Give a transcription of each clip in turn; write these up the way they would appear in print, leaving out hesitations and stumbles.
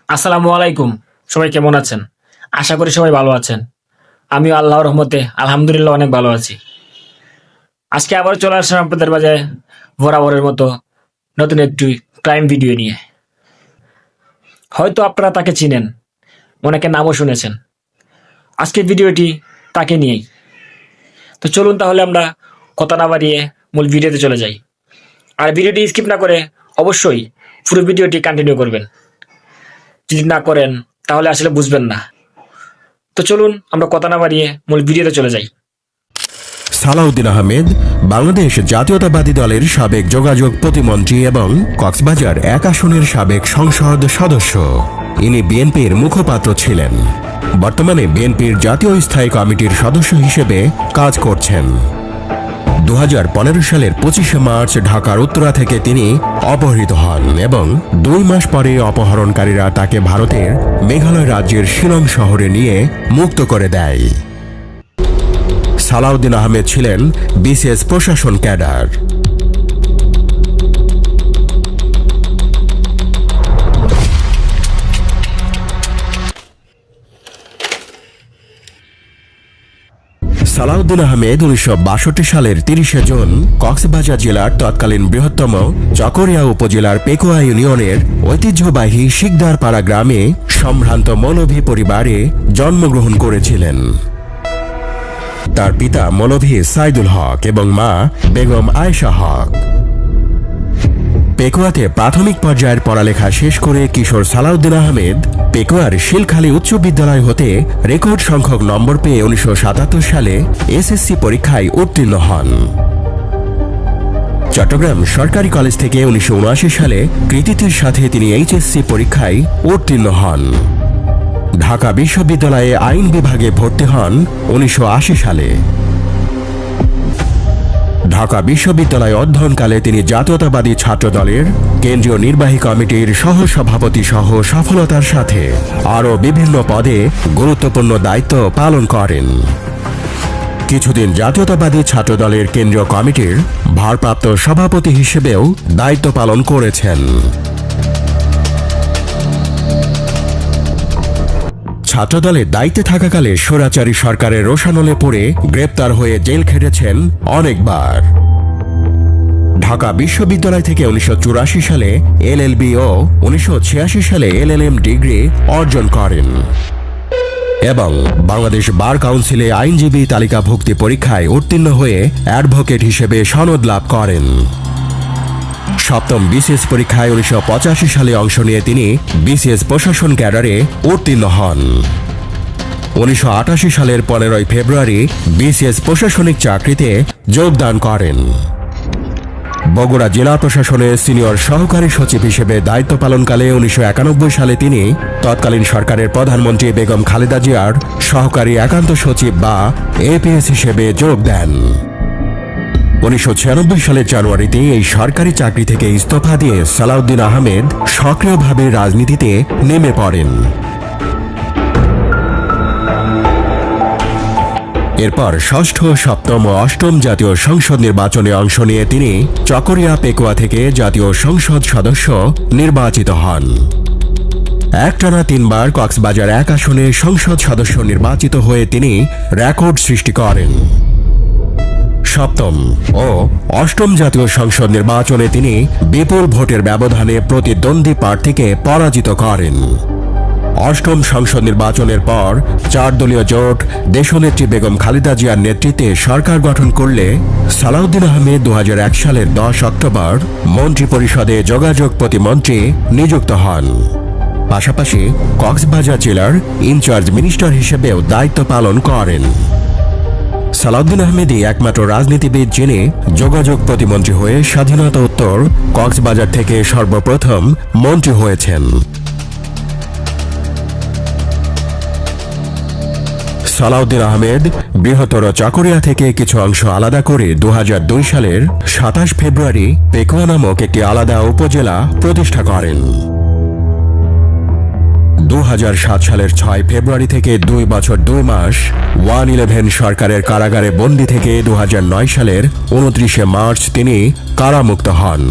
আসসালামু আলাইকুম। সবাই কেমন আছেন? আশা করি সবাই ভালো আছেন। আমিও আল্লাহর রহমতে আলহামদুলিল্লাহ অনেক ভালো আছি। আজকে আবার চলে আসলাম আপনাদের মাঝে বরাবরের মতো নতুন একটি ক্রাইম ভিডিও নিয়ে। হয়তো আপনারা তাকে চিনেন, অনেকে নামও শুনেছেন। আজকের ভিডিওটি তাকে নিয়েই। তো চলুন তাহলে আমরা কথা না বাড়িয়ে মূল ভিডিওতে চলে যাই। আর ভিডিওটি স্কিপ না করে অবশ্যই পুরো ভিডিওটি কন্টিনিউ করবেন। যদি না করেন তাহলে আসলে বুঝবেন না। তো চলুন আমরা কথা না বাড়িয়ে মূল ভিডিওতে চলে যাই। সালাউদ্দিন আহমেদ বাংলাদেশ জাতীয়তাবাদী দলের সাবেক যোগাযোগ প্রতিমন্ত্রী এবং কক্সবাজার ১ আসনের সাবেক সংসদ সদস্য। ইনি বিএনপির মুখপাত্র ছিলেন। বর্তমানে বিএনপির জাতীয় স্থায়ী কমিটির সদস্য হিসেবে কাজ করছেন। ২০১৫ সালের ২৫শে মার্চ ঢাকার উত্তরা থেকে তিনি অপহৃত হন এবং ২ মাস পরে অপহরণকারীরা তাকে ভারতের মেঘালয় রাজ্যের শিলং শহরে নিয়ে মুক্ত করে দেয়। সালাউদ্দিন আহমেদ ছিলেন বিসিএস প্রশাসন ক্যাডার। সালাউদ্দিন আহমেদ ১৯৬২ সালের ৩০শে জুন কক্সবাজার জেলার তৎকালীন বৃহত্তম চকরিয়া উপজেলার পেকুয়া ইউনিয়নের ঐতিহ্যবাহী শিকদারপাড়া গ্রামে সম্ভ্রান্ত মৌলভী পরিবারে জন্মগ্রহণ করেছিলেন। তার পিতা মৌলভী সাইদুল হক এবং মা বেগম আয়েশা হক। পেকুয়াতে প্রাথমিক পর্যায়ের পড়ালেখা শেষ করে কিশোর সালাউদ্দিন আহমেদ পেকুয়ার শিলখালী উচ্চ বিদ্যালয় হতে রেকর্ড সংখ্যক নম্বর পেয়ে ১৯৭৭ সালে এসএসসি পরীক্ষায় উত্তীর্ণ হন। চট্টগ্রাম সরকারি কলেজ থেকে ১৯৭৯ সালে কৃতিত্বের সাথে তিনি এইচএসসি পরীক্ষায় উত্তীর্ণ হন। ঢাকা বিশ্ববিদ্যালয়ে আইন বিভাগে ভর্তি হন ১৯৮০ সালে। ঢাকা বিশ্ববিদ্যালয়ে অধ্যয়নকালে তিনি জাতীয়তাবাদী ছাত্র দলের কেন্দ্রীয় নির্বাহী কমিটির সহসভাপতি সহ সফলতার সাথে আরও বিভিন্ন পদে গুরুত্বপূর্ণ দায়িত্ব পালন করেন। কিছুদিন জাতীয়তাবাদী ছাত্র দলের কেন্দ্রীয় কমিটির ভারপ্রাপ্ত সভাপতি হিসেবেও দায়িত্ব পালন করেছেন। ছাত্রদলের দায়িত্বে থাকাকালে স্বৈরাচারী সরকারের রোষানলে পড়ে গ্রেপ্তার হয়ে জেল খেটেছেন অনেকবার। ঢাকা বিশ্ববিদ্যালয় থেকে ১৯৮৪ সালে এলএলবি ও ১৯৮৬ সালে এলএলএম ডিগ্রি অর্জন করেন এবং বাংলাদেশ বার কাউন্সিলে আইনজীবী তালিকাভুক্তি পরীক্ষায় উত্তীর্ণ হয়ে অ্যাডভোকেট হিসেবে সনদ লাভ করেন। সপ্তম বিসিএস পরীক্ষায় ১৯৮৫ সালে অংশ নিয়ে তিনি বিসিএস প্রশাসন ক্যাডারে উত্তীর্ণ হন। ১৯৮৮ সালের ১৫ই ফেব্রুয়ারি বিসিএস প্রশাসনিক চাকরিতে যোগদান করেন। বগুড়া জেলা প্রশাসনের সিনিয়র সহকারী সচিব হিসেবে দায়িত্ব পালনকালে ১৯৯১ সালে তিনি তৎকালীন সরকারের প্রধানমন্ত্রী বেগম খালেদা জিয়ার সহকারী একান্ত সচিব বা এপিএস হিসেবে যোগ দেন। ১৯৯৬ সালের জানুয়ারিতে এই সরকারি চাকরি থেকে ইস্তফা দিয়ে সালাউদ্দিন আহমেদ সক্রিয়ভাবে রাজনীতিতে নেমে পড়েন। এরপর ষষ্ঠ, সপ্তম ও অষ্টম জাতীয় সংসদ নির্বাচনে অংশ নিয়ে তিনি চকরিয়া পেকুয়া থেকে জাতীয় সংসদ সদস্য নির্বাচিত হন। একটানা ৩ বার কক্সবাজার ১ আসনে সংসদ সদস্য নির্বাচিত হয়ে তিনি রেকর্ড সৃষ্টি করেন। সপ্তম ও অষ্টম জাতীয় সংসদ নির্বাচনে তিনি বিপুল ভোটের ব্যবধানে প্রতিদ্বন্দ্বী প্রার্থীকে পরাজিত করেন। অষ্টম সংসদ নির্বাচনের পর ৪ দলীয় জোট দেশনেত্রী বেগম খালেদা জিয়ার নেতৃত্বে সরকার গঠন করলে সালাউদ্দিন আহমেদ ২০০১ সালের ১০ অক্টোবর মন্ত্রিপরিষদে যোগাযোগ প্রতিমন্ত্রী নিযুক্ত হন। পাশাপাশি কক্সবাজার জেলার ইনচার্জ মিনিস্টার হিসেবেও দায়িত্ব পালন করেন। সালাউদ্দিন আহমেদই একমাত্র রাজনীতিবিদ যিনি যোগাযোগ প্রতিমন্ত্রী হয়ে স্বাধীনতা উত্তর কক্সবাজার থেকে সর্বপ্রথম মন্ত্রী হয়েছেন। সালাউদ্দিন আহমেদ বৃহত্তর চকরিয়া থেকে কিছু অংশ আলাদা করে ২০০২ সালের ২৭ ফেব্রুয়ারি পেকুয়া নামক একটি আলাদা উপজেলা প্রতিষ্ঠা করেন। ২০০৭ সালের ৬ ফেব্রুয়ারি থেকে ২ বছর ২ মাস 111 সরকারের কারাগারে বন্দী থেকে ২০০৯ সালের ২৯শে মার্চ তিনি কারামুক্ত হন।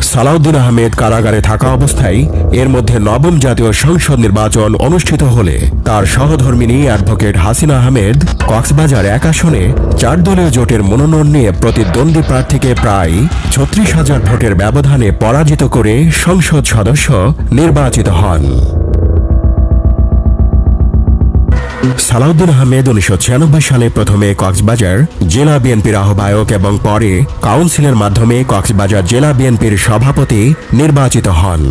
সালাউদ্দিন আহমেদ কারাগারে থাকা অবস্থায় এর মধ্যে নবম জাতীয় সংসদ নির্বাচন অনুষ্ঠিত হলে তার সহধর্মিণী অ্যাডভোকেট হাসিনা আহমেদ কক্সবাজার 1 আসনে 4 দলীয় জোটের মনোনয়ন নিয়ে প্রতিদ্বন্দ্বী প্রার্থীকে প্রায় 36,000 ভোটের ব্যবধানে পরাজিত করে সংসদ সদস্য নির্বাচিত হন। সালাউদ্দিন আহমেদ 1996 সালে প্রথমে কক্সবাজার জেলা বিএনপির আহ্বায়ক এবং পরে কাউন্সিলের মাধ্যমে কক্সবাজার জেলা বিএনপির সভাপতি নির্বাচিত হন।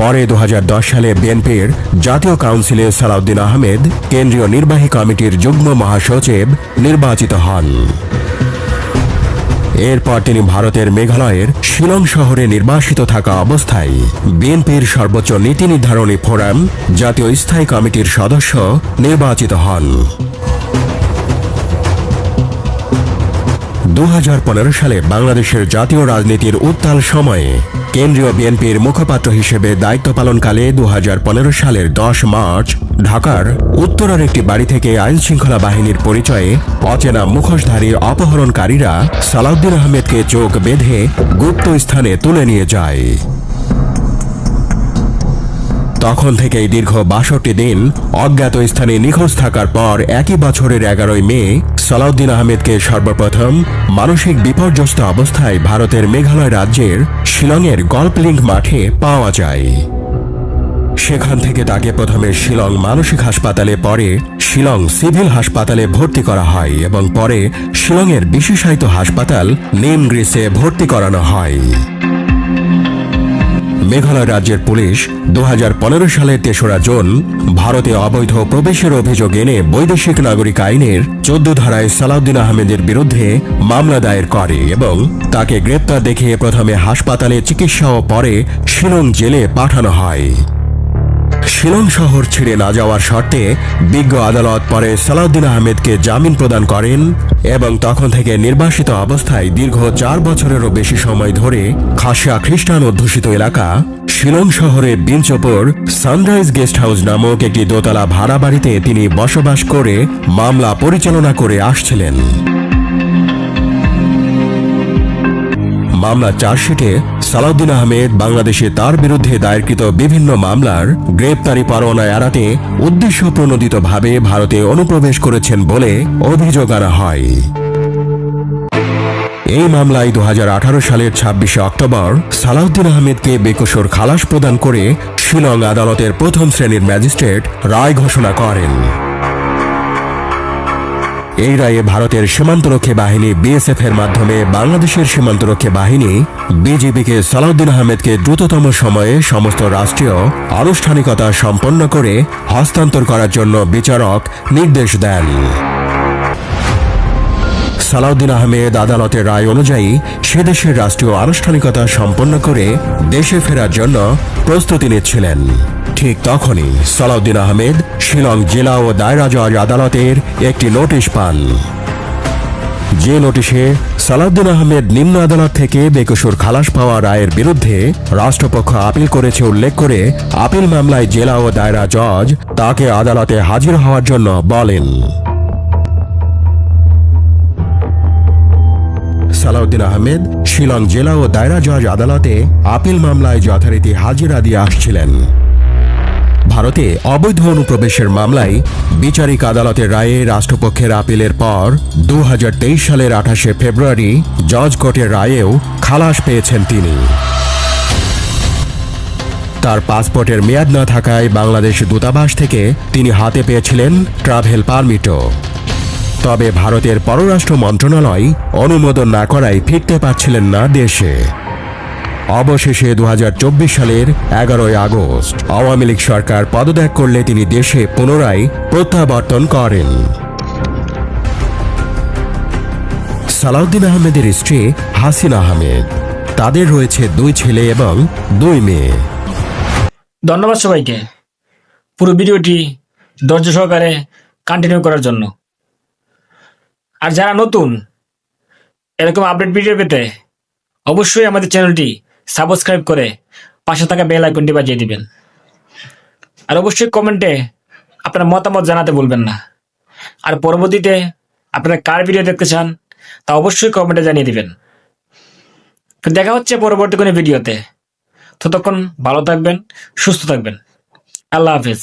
পরে 2010 সালে বিএনপির জাতীয় কাউন্সিলে সালাউদ্দিন আহমেদ কেন্দ্রীয় নির্বাহী কমিটির যুগ্ম মহাসচিব নির্বাচিত হন। এরপর তিনি ভারতের মেঘালয়ের শিলং শহরে নির্বাসিত থাকা অবস্থায় বিএনপির সর্বোচ্চ নীতি নির্ধারণী ফোরাম জাতীয় স্থায়ী কমিটির সদস্য নির্বাচিত হন। 2015 সালে বাংলাদেশের জাতীয় রাজনীতির উত্তাল সময়ে কেন্দ্রীয় বিএনপির মুখপাত্র হিসেবে দায়িত্ব পালনকালে 2015 সালের 10 মার্চ ঢাকার উত্তরার একটি বাড়ি থেকে আইনশৃঙ্খলা বাহিনীর পরিচয়ে অচেনা মুখোশধারী অপহরণকারীরা সালাউদ্দিন আহমেদকে চোখ বেঁধে গুপ্ত স্থানে তুলে নিয়ে যায়। তখন থেকেই দীর্ঘ 62 দিন অজ্ঞাত স্থানে নিখোঁজ থাকার পর একই বছরের 11 মে সালাউদ্দিন আহমেদকে সর্বপ্রথম মানসিক বিপর্যস্ত অবস্থায় ভারতের মেঘালয় রাজ্যের শিলংয়ের গল্ফ লিংক মাঠে পাওয়া যায়। সেখান থেকে তাকে প্রথমে শিলং মানসিক হাসপাতালে, পরে শিলং সিভিল হাসপাতালে ভর্তি করা হয় এবং পরে শিলংয়ের বিশেষায়িত হাসপাতাল নিম গ্রিসে ভর্তি করানো হয়। মেঘালয় রাজ্যের পুলিশ 2015 সালের 3রা জুন ভারতে অবৈধ প্রবেশের অভিযোগ এনে বৈদেশিক নাগরিক আইনের 14 ধারায় সালাউদ্দিন আহমেদের বিরুদ্ধে মামলা দায়ের করে এবং তাকে গ্রেপ্তার দেখিয়ে প্রথমে হাসপাতালে চিকিৎসা ও পরে শিলং জেলে পাঠানো হয়। শিলং শহর ছেড়ে না যাওয়ার শর্তে বিজ্ঞ আদালত পরে সালাউদ্দিন আহমেদকে জামিন প্রদান করেন এবং তখন থেকে নির্বাসিত অবস্থায় দীর্ঘ 4 বছরেরও বেশি সময় ধরে খাসিয়া খ্রিস্টান অধ্যুষিত এলাকা শিলং শহরে বিঞ্চপুর সানরাইজ গেস্ট হাউস নামক একটি দোতলা ভাড়া বাড়িতে তিনি বসবাস করে মামলা পরিচালনা করে আসছিলেন। মামলার চার্জশিটে সালাউদ্দিন আহমেদ বাংলাদেশে তার বিরুদ্ধে দায়েরকৃত বিভিন্ন মামলার গ্রেপ্তারি পরোয়ানা এড়াতে উদ্দেশ্য প্রণোদিতভাবে ভারতে অনুপ্রবেশ করেছেন বলে অভিযোগ আনা হয়। এই মামলায় 2018 সালের 26 অক্টোবর সালাউদ্দিন আহমেদকে বেকসুর খালাস প্রদান করে শিলং আদালতের প্রথম শ্রেণীর ম্যাজিস্ট্রেট রায় ঘোষণা করেন। এই রায়ে ভারতের সীমান্তরক্ষী বাহিনী বিএসএফ এর মাধ্যমে বাংলাদেশের সীমান্তরক্ষী বাহিনী বিজিবিকে সালাউদ্দিন আহমেদকে দ্রুততম সময়ে সমস্ত রাষ্ট্রীয় আনুষ্ঠানিকতা সম্পন্ন করে হস্তান্তর করার জন্য বিচারক নির্দেশ দেন। সালাউদ্দিন আহমেদ আদালতের রায় অনুযায়ী সে দেশের রাষ্ট্রীয় আনুষ্ঠানিকতা সম্পন্ন করে দেশে ফেরার জন্য প্রস্তুতি নিচ্ছিলেন। ঠিক তখনই সালাউদ্দিন আহমেদ শিলং জেলা ও দায়রা জজ আদালতের একটি নোটিশ পান। যে নোটিশে সালাউদ্দিন আহমেদ নিম্ন আদালত থেকে বেকসুর খালাস পাওয়া রায়ের বিরুদ্ধে রাষ্ট্রপক্ষ আপিল করেছে উল্লেখ করে আপিল মামলায় জেলা ও দায়রা জজ তাকে আদালতে হাজির হওয়ার জন্য বলেন। সালাউদ্দিন আহমেদ শিলং জেলা ও দায়রা জজ আদালতে আপিল মামলায় যথারীতি হাজিরা দিয়ে আসছিলেন। ভারতে অবৈধ অনুপ্রবেশের মামলায় বিচারিক আদালতের রায়ে রাষ্ট্রপক্ষের আপিলের পর 2023 সালের 28 ফেব্রুয়ারি জজ কোর্টের রায়েও খালাস পেয়েছেন তিনি। তার পাসপোর্টের মেয়াদ না থাকায় বাংলাদেশ দূতাবাস থেকে তিনি হাতে পেয়েছিলেন ট্রাভেল পারমিটও। তবে ভারতের পররাষ্ট্র মন্ত্রণালয় অনুমোদন না করায় ফিরতে পারছিলেন না দেশে। অবশেষে 2024 সালের 11 আগস্ট আওয়ামী লীগ সরকার পদত্যাগ করলে তিনি দেশে পুনরায় প্রত্যাবর্তন করেন। সালাউদ্দিন আহমেদের স্ত্রী হাসিনা আহমেদ, তাদের রয়েছে 2 ছেলে এবং 2 মেয়ে। ধন্যবাদ সবাইকে পুরো ভিডিওটি ধৈর্য সহকারে কন্টিনিউ করার জন্য। আর যারা নতুন এরকম আপডেট ভিডিও পেতে অবশ্যই আমাদের চ্যানেলটি সাবস্ক্রাইব করে পাশে থাকা বেল আইকনটি বাজিয়ে দিবেন। আর অবশ্যই কমেন্টে আপনার মতামত জানাতে ভুলবেন না। আর পরবর্তীতে আপনারা কার ভিডিও দেখতে চান তা অবশ্যই কমেন্টে জানিয়ে দিবেন। তো দেখা হচ্ছে পরবর্তী কোনো ভিডিওতে। ততক্ষণ ভালো থাকবেন, সুস্থ থাকবেন। আল্লাহ হাফেজ।